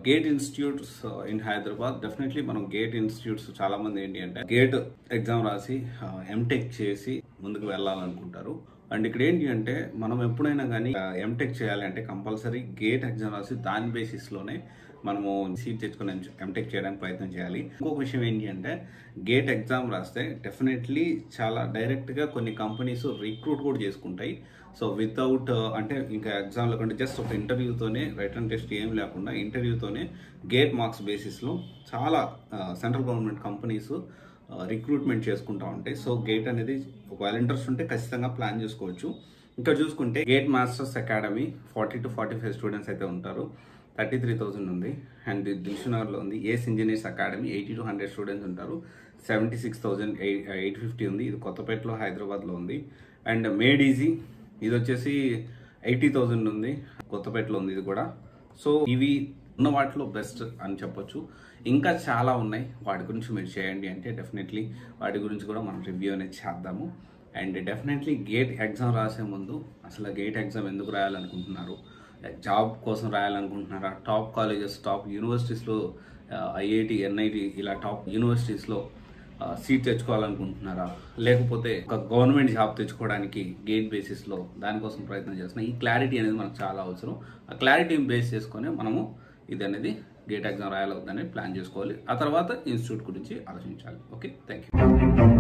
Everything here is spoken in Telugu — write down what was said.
Gate institutes in Hyderabad. Definitely మనం గేట్ ఇన్స్టిట్యూట్స్ చాలా మంది ఏంటి అంటే గేట్ ఎగ్జామ్ రాసి ఎంటెక్ చేసి ముందుకు వెళ్ళాలనుకుంటారు. అండ్ ఇక్కడ ఏంటి అంటే మనం ఎప్పుడైనా కానీ ఎంటెక్ చేయాలి అంటే కంపల్సరీ గేట్ ఎగ్జామ్ రాసి దాని బేసిస్లోనే మనము సీట్ తెచ్చుకుని ఎంటెక్ చేయడానికి ప్రయత్నం చేయాలి. ఇంకొక విషయం ఏంటి అంటే గేట్ ఎగ్జామ్ రాస్తే డెఫినెట్లీ చాలా డైరెక్ట్గా కొన్ని కంపెనీస్ రిక్రూట్ కూడా చేసుకుంటాయి. సో వితౌట్ అంటే ఇంకా ఎగ్జామ్లో కంటే జస్ట్ ఒక ఇంటర్వ్యూతోనే, రిటర్న్ టెస్ట్ ఏం లేకుండా ఇంటర్వ్యూతోనే గేట్ మార్క్స్ బేసిస్లో చాలా సెంట్రల్ గవర్నమెంట్ కంపెనీస్ రిక్రూట్మెంట్ చేసుకుంటా ఉంటాయి. సో గేట్ అనేది ఒకవేళ ఇంట్రెస్ట్ ఉంటే ఖచ్చితంగా ప్లాన్ చేసుకోవచ్చు. ఇంకా చూసుకుంటే gate masters academy 40 to 45 students అయితే ఉంటారు. 33,000 ఉంది. అండ్ దిల్షునగర్లో ఉంది. ఏస్ ఇంజనీర్స్ అకాడమీ 80 to 100 స్టూడెంట్స్ ఉంటారు. 76,850 ఉంది. ఇది కొత్తపేటలో, హైదరాబాద్లో ఉంది. అండ్ మేడ్ ఈజీ ఇది వచ్చేసి 80,000 ఉంది. కొత్తపేటలో ఉంది ఇది కూడా. సో ఇవి ఉన్న వాటిలో బెస్ట్ అని చెప్పొచ్చు. ఇంకా చాలా ఉన్నాయి, వాటి గురించి మీరు చేయండి అంటే డెఫినెట్లీ వాటి గురించి కూడా మనం రివ్యూ అనేది చేద్దాము. అండ్ డెఫినెట్లీ గేట్ ఎగ్జామ్ రాసే ముందు అసలు గేట్ ఎగ్జామ్ ఎందుకు రాయాలనుకుంటున్నారు, జాబ్ కోసం రాయాలనుకుంటున్నారా, టాప్ కాలేజెస్, టాప్ యూనివర్సిటీస్లో ఐఐటి, ఎన్ఐటి ఇలా టాప్ యూనివర్సిటీస్లో సీట్ తెచ్చుకోవాలనుకుంటున్నారా, లేకపోతే ఒక గవర్నమెంట్ జాబ్ తెచ్చుకోవడానికి గేట్ బేసిస్లో దానికోసం ప్రయత్నం చేస్తున్నా, ఈ క్లారిటీ అనేది మనకు చాలా అవసరం. ఆ క్లారిటీని బేస్ చేసుకొని మనము ఇది అనేది గేట్ ఎగ్జామ్ రాయాలవుతుందని ప్లాన్ చేసుకోవాలి. ఆ తర్వాత ఇన్స్టిట్యూట్ గురించి ఆలోచించాలి. Okay, thank you.